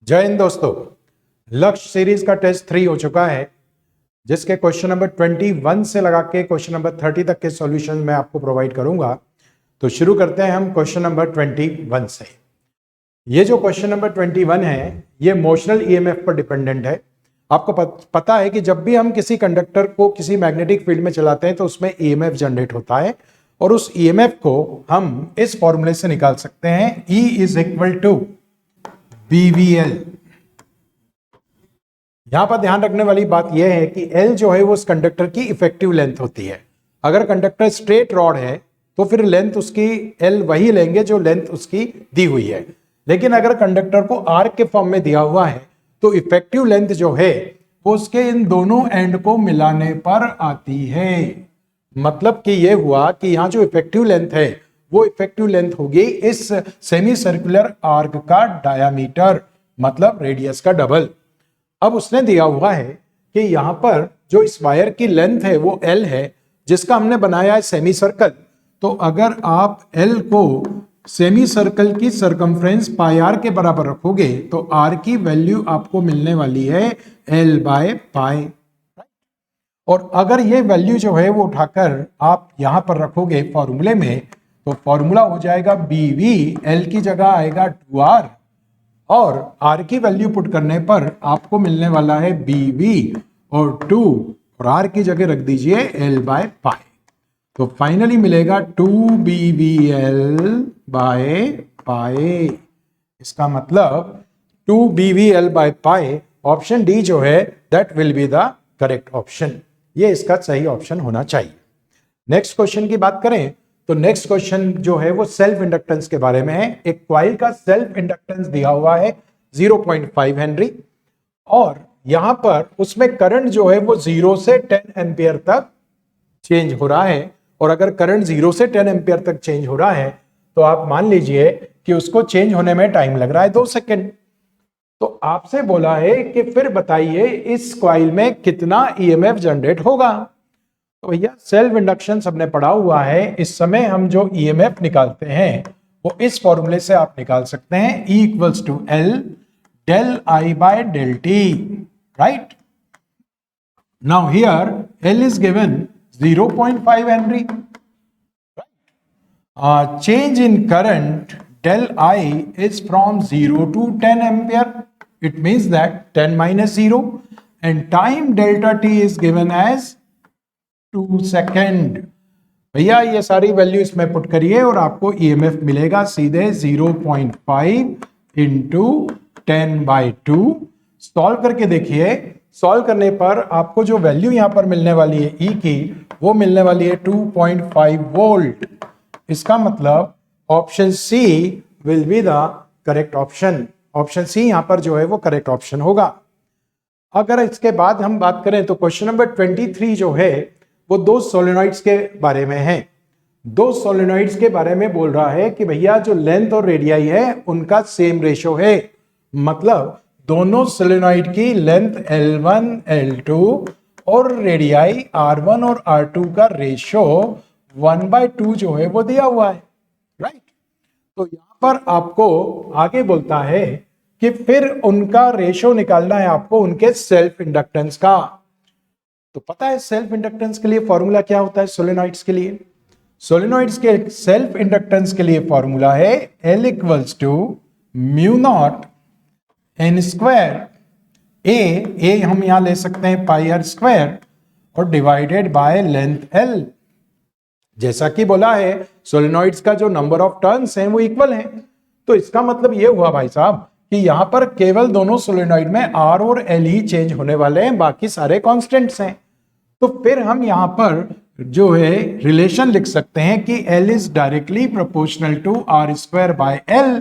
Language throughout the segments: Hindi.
जय हिंद दोस्तों। लक्ष्य सीरीज का टेस्ट 3 हो चुका है, जिसके क्वेश्चन नंबर 21 से लगा के क्वेश्चन नंबर 30 तक के सॉल्यूशन मैं आपको प्रोवाइड करूंगा। तो शुरू करते हैं हम क्वेश्चन नंबर 21 से। ये जो क्वेश्चन नंबर 21 है, ये मोशनल ईएमएफ पर डिपेंडेंट है। आपको पता है कि जब भी हम किसी कंडक्टर को किसी मैग्नेटिक फील्ड में चलाते हैं तो उसमें ईएमएफ जनरेट होता है, और उस ईएमएफ को हम इस फॉर्मूले से निकाल सकते हैं, E is equal to BVL। यहां पर ध्यान रखने वाली बात यह है कि L जो है वो उस कंडक्टर की इफेक्टिव लेंथ होती है। अगर कंडक्टर स्ट्रेट रॉड है तो फिर लेंथ उसकी L वही लेंगे जो लेंथ उसकी दी हुई है, लेकिन अगर कंडक्टर को आर्क के फॉर्म में दिया हुआ है तो इफेक्टिव लेंथ जो है वो उसके इन दोनों एंड को मिलाने पर आती है। मतलब कि ये हुआ कि यहां जो इफेक्टिव लेंथ है वो इफेक्टिव लेंथ होगी इस सेमी सर्कुलर आर्क का डायामीटर, मतलब रेडियस का डबल। अब उसने दिया हुआ है कि यहां पर जो इस वायर की लेंथ है वो L है, जिसका हमने बनाया है सेमी सर्कल। तो अगर आप L को सेमी सर्कल की सरकमफ्रेंस पाई आर के बराबर रखोगे तो R की वैल्यू आपको मिलने वाली है L बाय पाई। और अगर ये वैल्यू जो है वो उठाकर आप यहां पर रखोगे फॉर्मूले में, तो फॉर्मूला हो जाएगा BV, L की जगह आएगा 2R, और R की वैल्यू पुट करने पर आपको मिलने वाला है BV और 2, और R की जगह रख दीजिए L बाय पाई। तो फाइनली मिलेगा 2BVL बाय पाई। इसका मतलब 2BVL by pi, option D जो है that will be the correct option. ये इसका सही ऑप्शन होना चाहिए। नेक्स्ट क्वेश्चन की बात करें तो नेक्स्ट क्वेश्चन जो है वो सेल्फ इंडक्टेंस के बारे में है। एक कॉइल का सेल्फ इंडक्टेंस दिया हुआ है 0.5 हेनरी, और यहां पर उसमें करंट जो है वो 0 से 10 एम्पियर तक चेंज हो रहा है। और अगर करंट 0 से 10 एम्पियर तक चेंज हो रहा है तो आप मान लीजिए कि उसको चेंज होने में टाइम लग रहा है 2 सेकेंड। तो आपसे बोला है कि फिर बताइए इस कॉइल में कितना ईएमएफ जनरेट होगा। तो भैया सेल्फ इंडक्शन सबने पढ़ा हुआ है। इस समय हम जो ईएमएफ निकालते हैं वो इस फॉर्मूले से आप निकाल सकते हैं, E equals to L del I by del T, right. Now here L is given 0.5 henry. Change in current del I is from 0 to 10 ampere. It means that 10 minus 0, and time delta T is given as 2 second. भैया ये सारी वैल्यू इसमें पुट करिए और आपको ईएमएफ मिलेगा सीधे 0.5 इंटू 10/2। सॉल्व करके देखिए, सॉल्व करने पर आपको जो वैल्यू यहां पर मिलने वाली है E की, वो मिलने वाली है 2.5 वोल्ट। इसका मतलब option C will be the correct option. Option C यहां पर जो है वो करेक्ट ऑप्शन होगा। अगर इसके बाद हम बात करें तो क्वेश्चन नंबर 23 जो है वो दो सोलेनॉइड्स के बारे में है। दो सोलेनॉइड्स के बारे में बोल रहा है कि भैया जो लेंथ और रेडियाई है उनका सेम रेशो है। मतलब दोनों सोलेनॉइड की लेंथ L1 L2 और रेडियाई R1 और R2 का रेशो 1/2 जो है वो दिया हुआ है, राइट। तो यहां पर आपको आगे बोलता है कि फिर उनका रेशो निकालना है आपको उनके सेल्फ इंडक्टेंस का। तो पता है सेल्फ इंडक्टेंस के लिए फॉर्मूला क्या होता है सोलेनॉइड्स के लिए? सोलेनॉइड्स के सेल्फ इंडक्टेंस के लिए फॉर्मूला है L equals to mu naught N square A हम यहां ले सकते हैं पाई आर स्क्वायर, और डिवाइडेड बाय लेंथ L। जैसा कि बोला है सोलेनॉइड्स का जो नंबर ऑफ टर्न्स हैं वो इक्वल हैं। तो इसका मतलब ये हुआ भाई साहब कि यहां पर केवल दोनों सोलेनॉइड में R और L ही चेंज होने वाले हैं, बाकी सारे कांस्टेंट्स हैं। तो फिर हम यहां पर जो है रिलेशन लिख सकते हैं कि L is directly proportional to R square by L।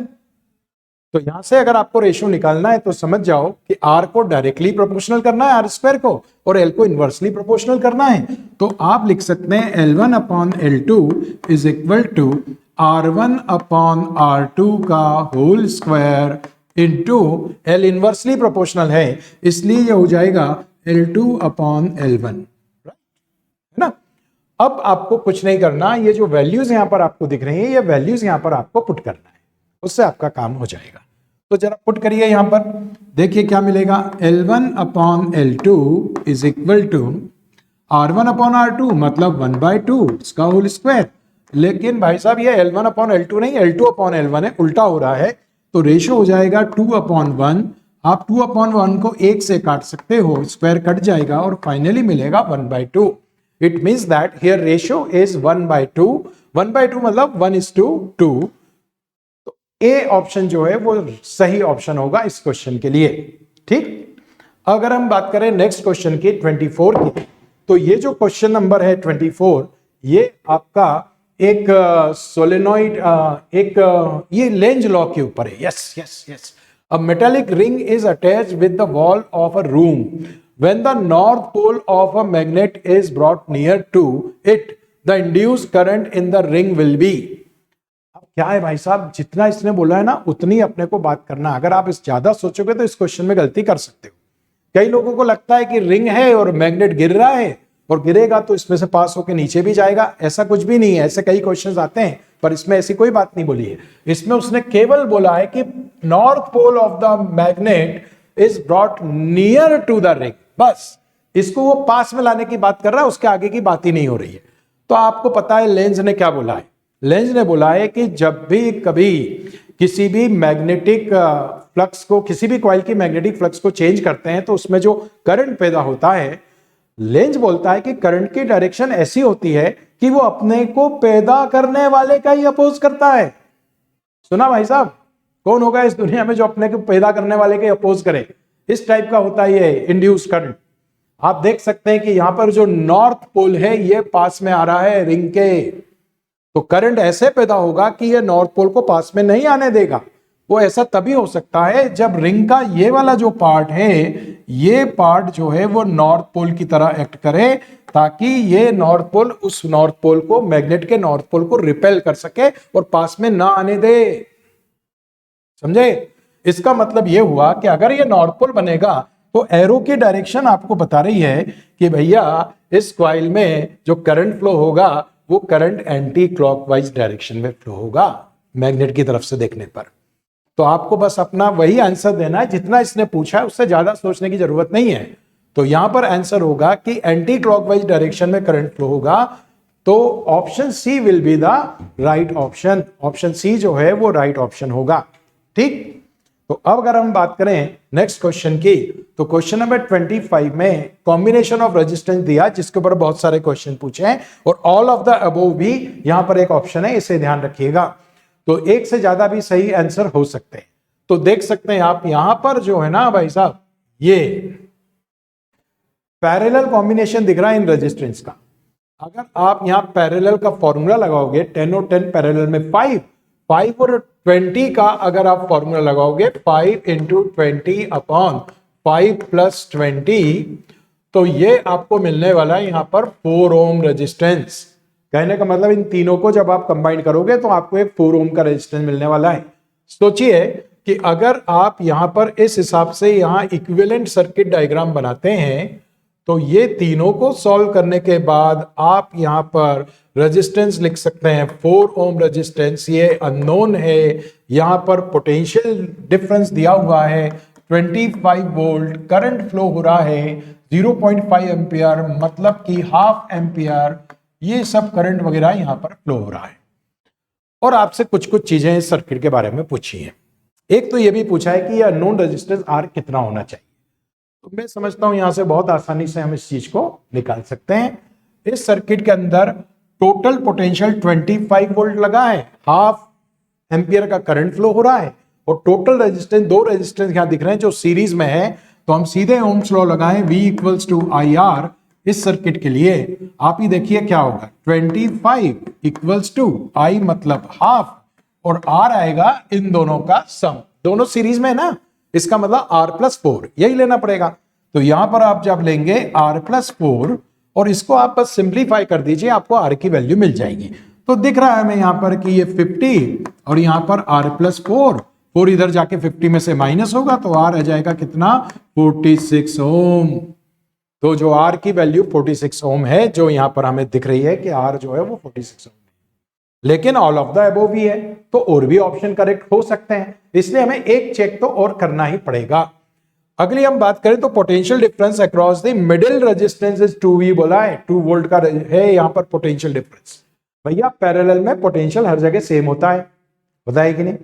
तो यहां से अगर आपको रेशियो निकालना है तो समझ जाओ कि R को डायरेक्टली प्रोपोर्शनल करना है R स्क्वायर को, और L को इनवर्सली प्रोपोर्शनल करना है। तो आप लिख सकते हैं L1 upon L2 is equal to R1 upon R2 का whole square into L inversely proportional है, इसलिए ये हो जाएगा L2 अपॉन L1, है ना। अब आपको कुछ नहीं करना, ये जो वैल्यूज यहां पर आपको दिख रही है ये वैल्यूज यहां पर आपको पुट करना है, उससे आपका काम हो जाएगा। तो जरा पुट करिए यहां पर देखिए क्या मिलेगा, L1 upon L2 is equal to R1 upon R2 मतलब 1/2 इसका होल स्क्वायर। लेकिन भाई साहब ये L1 अपॉन L2 नहीं, L2 अपॉन L1 है, उल्टा हो रहा है। तो रेशो हो जाएगा 2/1। आप 2/1 को 1 से काट सकते हो, स्क्वायर कट जाएगा और फाइनली मिलेगा 1/2। It means that here ratio is 1/2। 1/2 मतलब 1:2। तो ए ऑप्शन जो है वो सही ऑप्शन होगा इस क्वेश्चन के लिए। ठीक, अगर हम बात करें नेक्स्ट क्वेश्चन की 24 की, तो ये जो क्वेश्चन नंबर है 24, ये आपका एक सोलेनॉइड ये लेंज लॉ के ऊपर है। Yes yes yes, a metallic ring is attached with the wall of a room when the north pole of a magnet is brought near to it, the induced current in the ring will be. अब क्या है भाई साहब, जितना इसने बोला है ना उतनी अपने को बात करना। अगर आप इस ज्यादा सोचोगे तो इस क्वेश्चन में गलती कर सकते हो। कई लोगों को लगता है कि रिंग है और मैग्नेट गिर रहा है और गिरेगा तो इसमें से पास होकर नीचे भी जाएगा। ऐसा कुछ भी नहीं है, ऐसे कई क्वेश्चंस आते हैं, पर इसमें ऐसी कोई बात नहीं बोली है। इसमें उसने केवल बोला है कि north pole of the magnet is brought near to the ring, बस इसको वो पास में लाने की बात कर रहा है, उसके आगे की बात ही नहीं हो रही है। तो आपको पता है लेंज ने क्या बोला है, लेंज ने बोला है कि जब भी कभी किसी भी मैग्नेटिक फ्लक्स को, किसी भी कॉइल की मैग्नेटिक फ्लक्स को चेंज करते हैं तो उसमें जो करंट पैदा होता है, लेंज बोलता है कि करंट की डायरेक्शन ऐसी होती है कि वो अपने को पैदा करने वाले का ही अपोज करता है। सुना भाई साहब, कौन होगा इस दुनिया में जो अपने को पैदा करने वाले के अपोज करे? इस टाइप का होता है ये इंड्यूस करंट। आप देख सकते हैं कि यहां पर जो नॉर्थ पोल है ये पास में आ रहा है रिंग के, तो करंट ऐसे पैदा होगा कि ये नॉर्थ पोल को पास में नहीं आने देगा। वो ऐसा तभी हो सकता है जब रिंग का ये वाला जो पार्ट है, ये पार्ट जो है वो नॉर्थ पोल की तरह एक्ट करे, ताकि ये नॉर्थ पोल उस नॉर्थ पोल को, मैग्नेट के नॉर्थ पोल को रिपेल कर सके और पास में ना आने दे। समझे? इसका मतलब ये हुआ कि अगर ये नॉर्थ पोल बनेगा तो एरो की डायरेक्शन आपको बता रही है कि भैया इस कॉइल में जो करंट फ्लो होगा वो करंट एंटी क्लॉकवाइज डायरेक्शन में फ्लो होगा मैग्नेट की तरफ से देखने पर। तो आपको बस अपना वही आंसर देना है जितना इसने पूछा है, उससे ज्यादा सोचने की जरूरत नहीं है। तो यहां पर आंसर होगा कि एंटी क्लॉकवाइज डायरेक्शन में करंट फ्लो होगा, तो option C will be the right option. Option C जो है वो राइट ऑप्शन होगा। ठीक, तो अब अगर हम बात करें नेक्स्ट क्वेश्चन की, तो क्वेश्चन नंबर 25 में कॉम्बिनेशन ऑफ रेजिस्टेंस दिया, जिसके ऊपर बहुत सारे क्वेश्चन पूछे हैं, और ऑल ऑफ द अबोव भी यहां पर एक ऑप्शन है, इसे ध्यान रखिएगा। तो एक से ज्यादा भी सही आंसर हो सकते हैं। तो देख सकते हैं आप यहां पर जो है ना भाई साहब, ये पैरेलल कॉम्बिनेशन दिख रहा है इन रेजिस्टेंस का। अगर आप यहां पैरेलल का फॉर्मूला लगाओगे, 10 और 10 पैरेलल में 5 और 20 का अगर आप फॉर्मूला लगाओगे 5 इंटू 20 अपॉन 5 प्लस 20, तो ये आपको मिलने वाला है यहां पर 4 ओम रेजिस्टेंस। कहने का मतलब इन तीनों को जब आप कंबाइन करोगे तो आपको एक 4 ओम का रेजिस्टेंस मिलने वाला है। सोचिए कि अगर आप यहां पर इस हिसाब से यहां इक्विवेलेंट सर्किट डायग्राम बनाते हैं, तो ये तीनों को सॉल्व करने के बाद आप यहां पर रेजिस्टेंस लिख सकते हैं 4 ओम रेजिस्टेंस, ये अननोन है। यहां पर पोटेंशियल डिफरेंस दिया हुआ है 25 वोल्ट, करंट फ्लो हो रहा है 0.5 एम्पियर, मतलब कि हाफ एम्पियर, ये सब करंट वगैरह यहां पर फ्लो हो रहा है। और आपसे कुछ कुछ चीजें इस सर्किट के बारे में पूछी हैं। एक तो ये भी पूछा है कि ये अननोन रेजिस्टेंस आर कितना होना चाहिए। तो मैं समझता हूं यहां से बहुत आसानी से हम इस चीज को निकाल सकते हैं। इस सर्किट के अंदर टोटल पोटेंशियल 25 वोल्ट लगा है, हाफ एम्पियर का करंट फ्लो हो रहा है, और टोटल रेजिस्टेंस, दो रेजिस्टेंस यहां दिख रहे हैं जो सीरीज में है। तो हम सीधे ओम्स लॉ लगाएं, V equals to I R. इस सर्किट के लिए आप ही देखिए क्या होगा, 25 इक्वल्स टू I मतलब हाफ, और R आएगा इन दोनों का सम, दोनों सीरीज में है ना, इसका मतलब R+4, यही लेना पड़ेगा। तो यहां पर आप जब लेंगे R+4 और इसको आप बस सिंप्लीफाई कर दीजिए, आपको R की वैल्यू मिल जाएगी। तो दिख रहा है हमें यहां पर कि ये 50 और यहां पर R+4, 4 इधर जाके 50 में से माइनस होगा तो R आ जाएगा कितना, 46 ओम। तो जो R की वैल्यू 46 ओम है, जो यहां पर हमें दिख रही है कि R जो है वो 46 ओम है, लेकिन ऑल ऑफ द अबोव भी है, तो और भी ऑप्शन करेक्ट हो सकते हैं, इसलिए हमें एक चेक तो और करना ही पड़ेगा। अगली हम बात करें तो potential difference across the middle resistance is 2V बोला है, 2 वोल्ट का है यहाँ पर पोटेंशियल डिफरेंस। भैया पैरेलल में पोटेंशियल हर जगह सेम होता है, बताइए कि नहीं?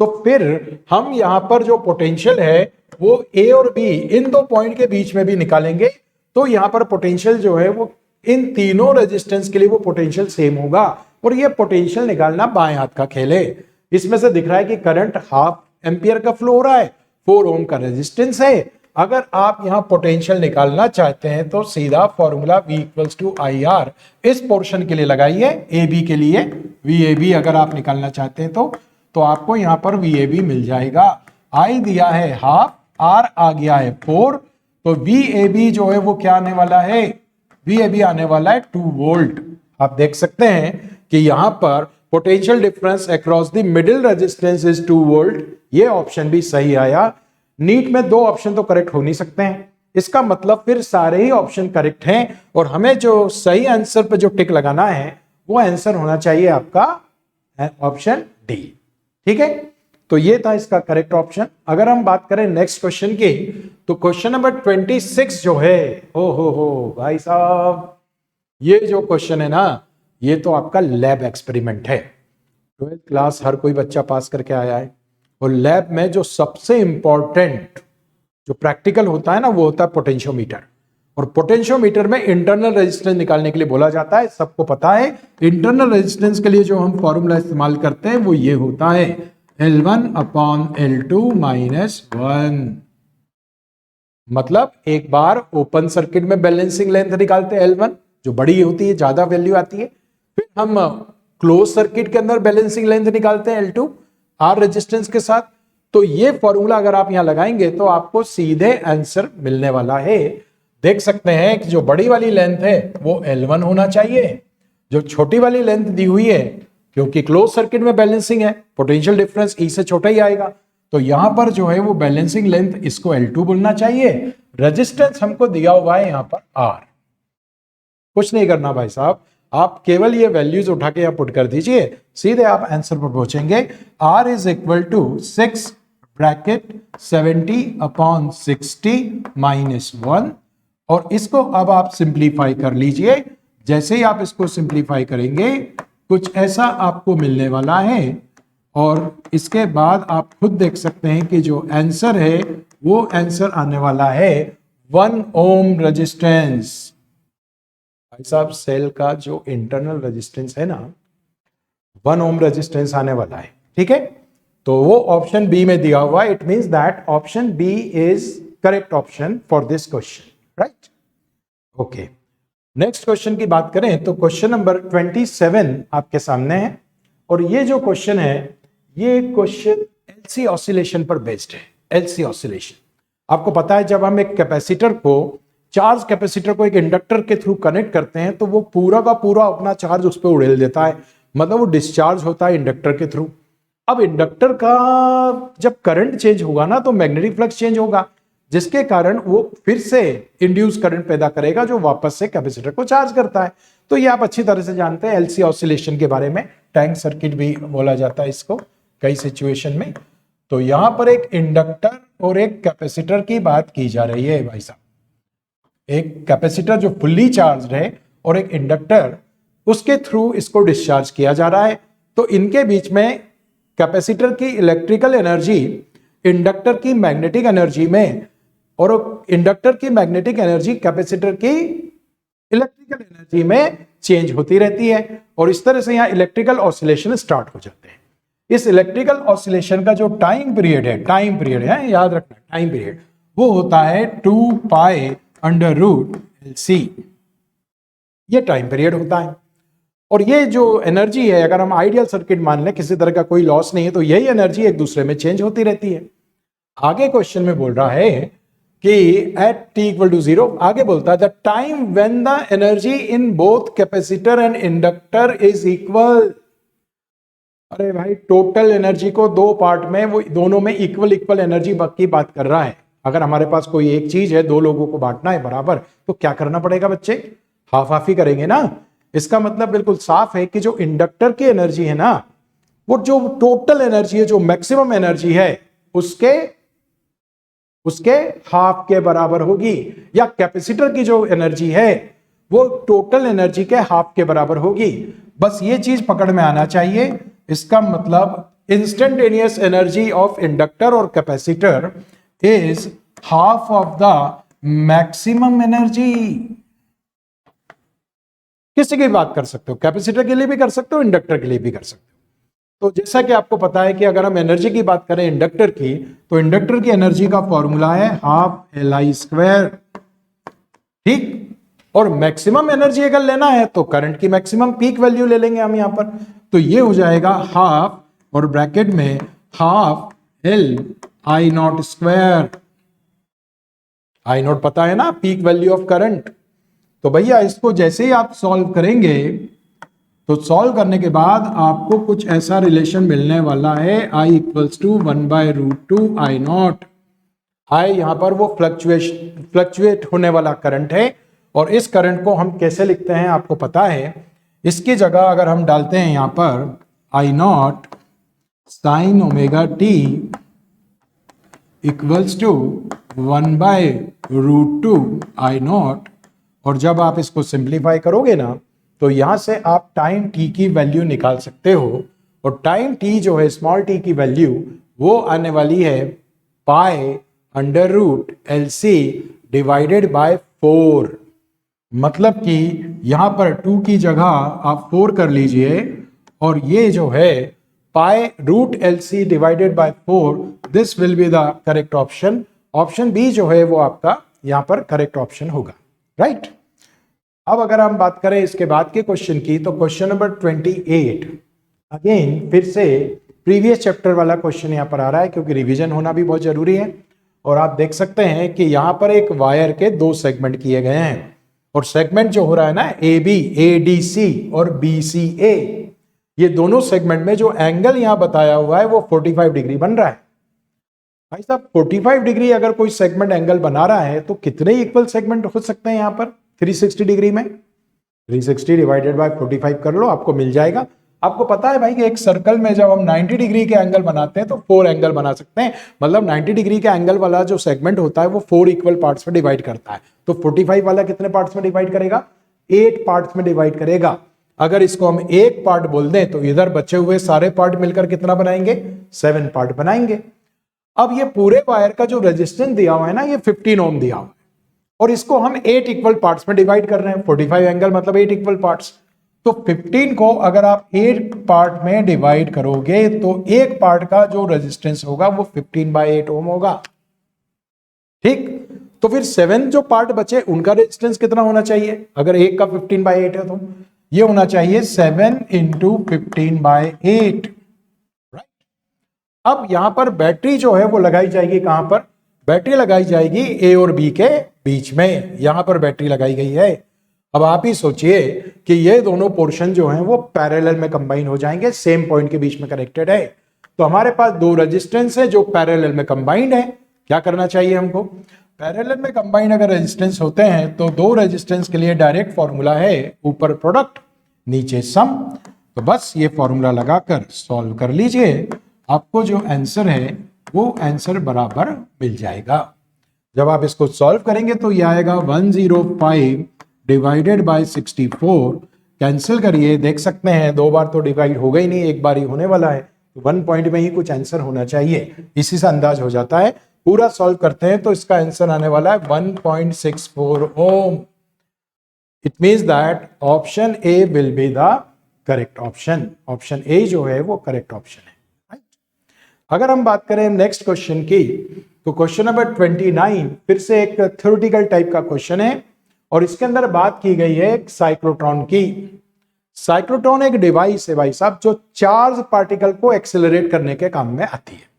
तो फिर हम यहाँ पर जो पोटेंशियल है वो ए और बी इन दो पॉइंट के बीच में भी निकालेंगे, तो यहाँ पर पोटेंशियल जो है वो इन तीनों रेजिस्टेंस के लिए वो पोटेंशियल सेम होगा। और ये पोटेंशियल निकालना बाएं हाथ का खेल है। इसमें से दिख रहा है कि करंट 1/2 एम्पियर का फ्लो हो रहा है, 4 ओम का रेजिस्टेंस है। अगर आप यहां पोटेंशियल निकालना चाहते हैं तो सीधा फॉर्मूला V = IR इस पोर्शन के लिए लगाइए, ए बी के लिए VAB अगर आप निकालना चाहते हैं तो आपको यहां पर VAB मिल जाएगा। I दिया है 1/2, R आ गया है 4, तो VAB जो है वो क्या आने वाला है? VAB आने वाला है 2 वोल्ट। आप देख सकते हैं कि यहां पर potential difference across the middle resistance is 2 volt. ये ऑप्शन भी सही आया। नीट में 2 ऑप्शन तो करेक्ट हो नहीं सकते हैं, इसका मतलब फिर सारे ही ऑप्शन करेक्ट हैं और हमें जो सही आंसर पे जो टिक लगाना है वो आंसर होना चाहिए आपका ऑप्शन डी। ठीक है, तो ये था इसका करेक्ट ऑप्शन। अगर हम बात करें नेक्स्ट क्वेश्चन की, तो क्वेश्चन नंबर 26 जो है, हो भाई साहब, ये जो क्वेश्चन है ना, ये तो आपका लैब एक्सपेरिमेंट है। 12th क्लास हर कोई बच्चा पास करके आया है और लैब में जो सबसे इंपॉर्टेंट जो प्रैक्टिकल होता है ना वो होता है पोटेंशियोमीटर। और पोटेंशियोमीटर में इंटरनल रेजिस्टेंस निकालने के लिए बोला जाता है, सबको पता है। इंटरनल रेजिस्टेंस के लिए जो हम फॉर्मूला इस्तेमाल करते हैं वो ये होता है L1/L2 - 1। मतलब एक बार ओपन सर्किट में बैलेंसिंग लेंथ निकालते हैं L1 जो बड़ी होती है, ज्यादा वैल्यू आती है। फिर हम क्लोज सर्किट के अंदर बैलेंसिंग लेंथ निकालते हैं L2 R रेजिस्टेंस के साथ। तो ये फॉर्मूला अगर आप यहां लगाएंगे तो आपको सीधे आंसर मिलने वाला है। देख सकते हैं कि जो बड़ी वाली लेंथ है वो L1 होना चाहिए, जो छोटी वाली लेंथ दी हुई है क्योंकि क्लोज सर्किट में बैलेंसिंग है, पोटेंशियल डिफरेंस E से छोटा ही आएगा, तो यहां पर जो है वो बैलेंसिंग लेंथ इसको L2 बोलना चाहिए। रेजिस्टेंस हमको दिया हुआ है यहां पर R। कुछ नहीं करना भाई साहब, आप केवल ये वैल्यूज उठा के यहाँ पुट कर दीजिए, सीधे आप आंसर पर पहुंचेंगे। R = 6 bracket 70/60 - 1। और इसको अब आप सिंप्लीफाई कर लीजिए। जैसे ही आप इसको सिंप्लीफाई करेंगे कुछ ऐसा आपको मिलने वाला है और इसके बाद आप खुद देख सकते हैं कि जो आंसर है वो आंसर आने वाला है 1 ओम रेजिस्टेंस। भाई साहब सेल का जो इंटरनल रेजिस्टेंस है ना 1 ओम रेजिस्टेंस आने वाला है। ठीक है, तो वो ऑप्शन बी में दिया हुआ है। It means that option B is correct option for this question, right? Okay, next question की बात करें तो क्वेश्चन नंबर 27 आपके सामने है और ये जो क्वेश्चन है ये क्वेश्चन एलसी ऑसिलेशन पर बेस्ड है। एलसी ऑसिलेशन, आपको पता है जब हम एक कैपेसिटर को चार्ज कैपेसिटर को एक इंडक्टर के थ्रू कनेक्ट करते हैं तो वो पूरा का पूरा अपना चार्ज उस पर उड़ेल देता है, मतलब वो डिस्चार्ज होता है इंडक्टर के थ्रू। अब इंडक्टर का जब करंट चेंज होगा ना तो मैग्नेटिक फ्लक्स चेंज होगा, जिसके कारण वो फिर से इंड्यूस करंट पैदा करेगा जो वापस से कैपेसिटर को चार्ज करता है। तो ये आप अच्छी तरह से जानते हैं एलसी ऑसिलेशन के बारे में, टैंक सर्किट भी बोला जाता है इसको कई सिचुएशन में। तो यहां पर एक इंडक्टर और एक कैपेसिटर की बात की जा रही है भाई साहब। एक कैपेसिटर जो फुल्ली चार्ज है और एक इंडक्टर, उसके थ्रू इसको डिस्चार्ज किया जा रहा है। तो इनके बीच में कैपेसिटर की इलेक्ट्रिकल एनर्जी इंडक्टर की मैग्नेटिक एनर्जी में और इंडक्टर की मैग्नेटिक एनर्जी कैपेसिटर की इलेक्ट्रिकल एनर्जी में चेंज होती रहती है और इस तरह से यहां इलेक्ट्रिकल ऑसिलेशन स्टार्ट हो जाते हैं। इस इलेक्ट्रिकल ऑसिलेशन का जो टाइम पीरियड है, याद रखना टाइम पीरियड, वो होता है 2π√LC। ये टाइम पीरियड होता है और ये जो एनर्जी है, अगर हम आइडियल सर्किट मान लें, किसी तरह का कोई लॉस नहीं है, तो यही एनर्जी एक दूसरे में चेंज होती रहती है। आगे क्वेश्चन में बोल रहा है कि एट t=0, आगे बोलता है the time when the energy in both capacitor and inductor is equal. अरे भाई, टोटल एनर्जी को दो पार्ट में, वो दोनों में इक्वल एनर्जी की बात कर रहा है। अगर हमारे पास कोई एक चीज है, दो लोगों को बांटना है बराबर, तो क्या करना पड़ेगा बच्चे? हाफ हाफ ही करेंगे ना। इसका मतलब बिल्कुल साफ है कि जो इंडक्टर की एनर्जी है ना, वो जो टोटल एनर्जी है, जो मैक्सिमम एनर्जी है, उसके उसके हाफ के बराबर होगी, या कैपेसिटर की जो एनर्जी है वो टोटल एनर्जी के हाफ के बराबर होगी। बस ये चीज पकड़ में आना चाहिए। इसका मतलब इंस्टेंटेनियस एनर्जी ऑफ इंडक्टर और capacitor is half of the maximum energy. किसी की बात कर सकते हो, कैपेसिटर के लिए भी कर सकते हो, इंडक्टर के लिए भी कर सकते हो। तो जैसा कि आपको पता है कि अगर हम एनर्जी की बात करें इंडक्टर की, तो इंडक्टर की एनर्जी का फॉर्मूला है हाफ LI²। ठीक, और मैक्सिमम एनर्जी अगर लेना है तो करंट की मैक्सिमम पीक वैल्यू ले लेंगे हम यहां पर। तो ये हो जाएगा हाफ और ब्रैकेट में हाफ LI02। I0 पता है ना, पीक वैल्यू ऑफ करंट। तो भैया इसको जैसे ही आप सॉल्व करेंगे तो सॉल्व करने के बाद आपको कुछ ऐसा रिलेशन मिलने वाला है, I = 1/√2 I0। I यहां पर वो फ्लक्चुएट होने वाला करंट है, और इस करंट को हम कैसे लिखते हैं आपको पता है। इसकी जगह अगर हम डालते हैं यहां पर I0 sin ωt = 1/√2 I0, और जब आप इसको सिंप्लीफाई करोगे ना तो यहां से आप टाइम t की वैल्यू निकाल सकते हो, और टाइम t जो है स्मॉल t की वैल्यू वो आने वाली है π√LC डिवाइडेड बाय 4। मतलब कि यहां पर 2 की जगह आप 4 कर लीजिए, और ये जो है π√LC divided by 4, this will be the correct option. Option B जो है वो आपका यहां पर करेक्ट ऑप्शन होगा, राइट। अब अगर हम बात करें इसके बाद के क्वेश्चन की, तो क्वेश्चन नंबर 28 अगेन फिर से प्रीवियस चैप्टर वाला क्वेश्चन यहां पर आ रहा है, क्योंकि रिवीजन होना भी बहुत जरूरी है। और आप देख सकते हैं कि यहां पर एक वायर के 2 सेगमेंट किए गए हैं, और सेगमेंट जो हो रहा है ना AB, ADC और BCA, ये दोनों सेगमेंट में जो एंगल यहां बताया हुआ है वो 45 डिग्री बन रहा है। भाई साहब 45 डिग्री अगर कोई सेगमेंट एंगल बना रहा है तो कितने इक्वल सेगमेंट हो सकते हैं यहां पर 360 डिग्री में? 360 डिवाइडेड बाय 45 कर लो, आपको मिल जाएगा। आपको पता है भाई कि एक सर्कल में जब हम 90 डिग्री के एंगल बनाते हैं तो 4 एंगल बना सकते हैं। मतलब 90 डिग्री के एंगल वाला जो सेगमेंट होता है वो 4 इक्वल पार्ट्स में डिवाइड करता है। तो 45 वाला कितने पार्ट्स में डिवाइड करेगा? 8 पार्ट्स में डिवाइड करेगा। अगर इसको हम एक पार्ट बोल दें तो इधर बचे हुए सारे पार्ट मिलकर कितना बनाएंगे? 7 पार्ट बनाएंगे। अब ये पूरे वायर का जो रेजिस्टेंस दिया हुआ है ना, ये 15 ओम दिया हुआ है, और इसको हम 8 इक्वल पार्ट्स में डिवाइड कर रहे हैं। 45 एंगल मतलब 8 इक्वल पार्ट्स। तो 15 को अगर आप 8 पार्ट में डिवाइड करोगे तो एक पार्ट का जो रेजिस्टेंस होगा वो 15/8 ओम होगा। ठीक, तो फिर 7 जो पार्ट बचे उनका रेजिस्टेंस कितना होना चाहिए? अगर एक का 15/8 है तो ये होना चाहिए 7 × 15/8। राइट। अब यहां पर बैटरी जो है वो लगाई जाएगी कहां पर? बैटरी लगाई जाएगी A और B के बीच में। यहां पर बैटरी लगाई गई है। अब आप ही सोचिए कि ये दोनों पोर्शन जो हैं वो पैरेलल में कंबाइन हो जाएंगे, सेम पॉइंट के बीच में कनेक्टेड है। तो हमारे पास 2 रेजिस्टेंस है जो पैरेलल में कंबाइंड है। क्या करना चाहिए हमको? पैरेलल में कंबाइंड अगर रेजिस्टेंस होते हैं तो 2 रेजिस्टेंस के लिए डायरेक्ट फॉर्मूला है, ऊपर प्रोडक्ट नीचे सम। तो बस ये फॉर्मूला लगाकर सॉल्व कर लीजिए, आपको जो आंसर है वो आंसर बराबर मिल जाएगा। जब आप इसको सॉल्व करेंगे तो ये आएगा 105 डिवाइडेड बाय 64। कैंसिल करिए, देख सकते हैं 2 बार तो डिवाइड हो गई नहीं, एक बार ही होने वाला है, तो 1 पॉइंट में ही कुछ आंसर होना चाहिए। इसी से अंदाज हो जाता है। पूरा सॉल्व करते हैं तो इसका आंसर आने वाला है 1.64 ohm. It means that option A will be the correct option. Option A जो है वो करेक्ट ऑप्शन है। अगर हम बात करें नेक्स्ट क्वेश्चन की, तो क्वेश्चन नंबर 29 फिर से एक थ्योरेटिकल टाइप का क्वेश्चन है, और इसके अंदर बात की गई है एक साइक्लोट्रॉन की। साइक्लोट्रॉन एक डिवाइस है भाई साहब जो चार्ज पार्टिकल को एक्सेलरेट करने के काम में आती है।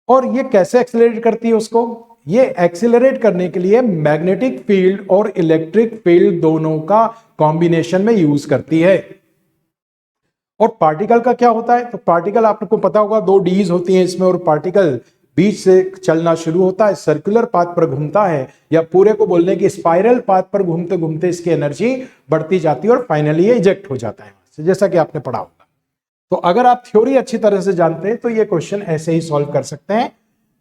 और ये कैसे एक्सेलरेट करती है उसको? ये एक्सेलरेट करने के लिए मैग्नेटिक फील्ड और इलेक्ट्रिक फील्ड दोनों का कॉम्बिनेशन में यूज करती है। और पार्टिकल का क्या होता है? तो पार्टिकल आपको पता होगा 2 डीज होती हैं इसमें, और पार्टिकल बीच से चलना शुरू होता है, सर्कुलर पाथ पर घूमता है, या पूरे को बोलने की स्पाइरल पाथ पर घूमते घूमते इसकी एनर्जी बढ़ती जाती है और फाइनली ये इजेक्ट हो जाता है, जैसा कि आपने पढ़ा होगा। तो अगर आप थ्योरी अच्छी तरह से जानते हैं तो ये क्वेश्चन ऐसे ही सॉल्व कर सकते हैं।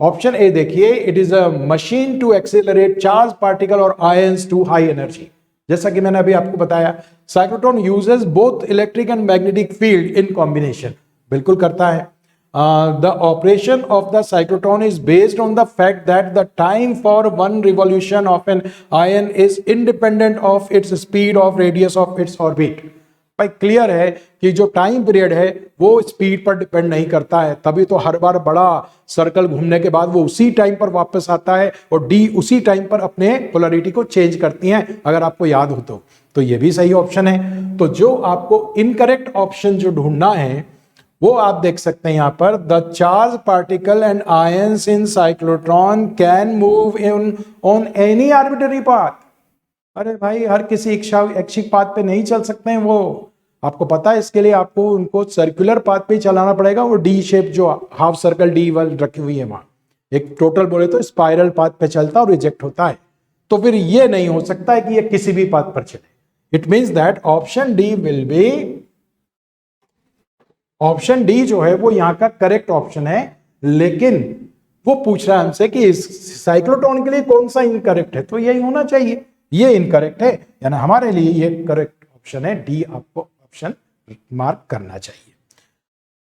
ऑप्शन ए देखिए, it is a machine to accelerate charge particle और आयंस टू हाई एनर्जी। जैसा कि मैंने अभी आपको बताया, cyclotron uses both electric and magnetic field in combination. बिल्कुल करता है। The operation of the cyclotron is based on the fact that the time for one revolution of an ion is independent of its speed of radius of its orbit। भाई क्लियर है कि जो टाइम पीरियड है वो स्पीड पर डिपेंड नहीं करता है, तभी तो हर बार बड़ा सर्कल घूमने के बाद वो उसी टाइम पर वापस आता है और डी उसी टाइम पर अपने पोलैरिटी को चेंज करती हैं, अगर आपको याद हो तो ये भी सही ऑप्शन है। तो जो आपको इनकरेक्ट ऑप्शन जो ढूंढना है वो आप देख सकते हैं यहां पर, the charge particle and ions in cyclotron can move in on any arbitrary path. अरे भाई हर किसी ऐच्छिक पाथ पे नहीं चल सकते हैं वो, आपको पता है। इसके लिए आपको उनको सर्कुलर पाथ पे चलाना पड़ेगा। वो डी शेप जो हाफ सर्कल डी वाल रखी हुई है वहां, एक टोटल बोले तो स्पाइरल पाथ पे चलता और रिजेक्ट होता है। तो फिर ये नहीं हो सकता है कि ये किसी भी पाथ पर चले। It means that option D will be, option D जो है वो यहां का करेक्ट ऑप्शन है। लेकिन वो पूछ रहा है हमसे कि इस साइक्लोट्रॉन के लिए कौन सा इनकरेक्ट है, तो यही होना चाहिए। ये इनकरेक्ट है, यानी हमारे लिए ये करेक्ट ऑप्शन है डी। आपको ऑप्शन मार्क करना चाहिए।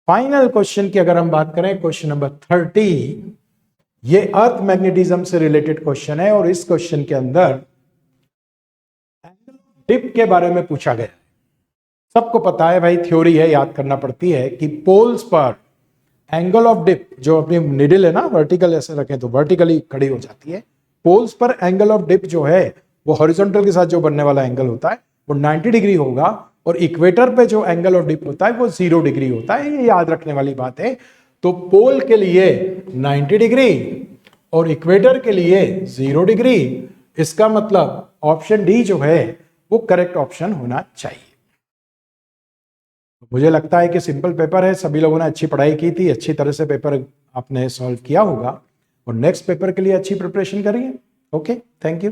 फाइनल क्वेश्चन की अगर हम बात करें, क्वेश्चन नंबर 30, ये अर्थ मैग्नेटिज्म से रिलेटेड क्वेश्चन है और इस क्वेश्चन के अंदर डिप के बारे में पूछा गया। सबको पता है भाई, थ्योरी है, याद करना पड़ती है कि पोल्स पर एंगल ऑफ डिप, जो अपनी निडल है ना वर्टिकल ऐसे रखें तो वर्टिकली खड़ी हो जाती है। पोल्स पर एंगल ऑफ डिप जो है वो हॉरिजॉन्टल के साथ जो बनने वाला एंगल होता है वो 90 डिग्री होगा और इक्वेटर पे जो एंगल ऑफ डिप होता है वो 0 डिग्री होता है। ये याद रखने वाली बात है। तो पोल के लिए 90 डिग्री और इक्वेटर के लिए 0 डिग्री। इसका मतलब ऑप्शन डी जो है वो करेक्ट ऑप्शन होना चाहिए। मुझे लगता है कि सिंपल पेपर है, सभी लोगों ने अच्छी पढ़ाई की थी, अच्छी तरह से पेपर आपने सॉल्व किया होगा और नेक्स्ट पेपर के लिए अच्छी प्रिपरेशन करिए। Okay, thank you.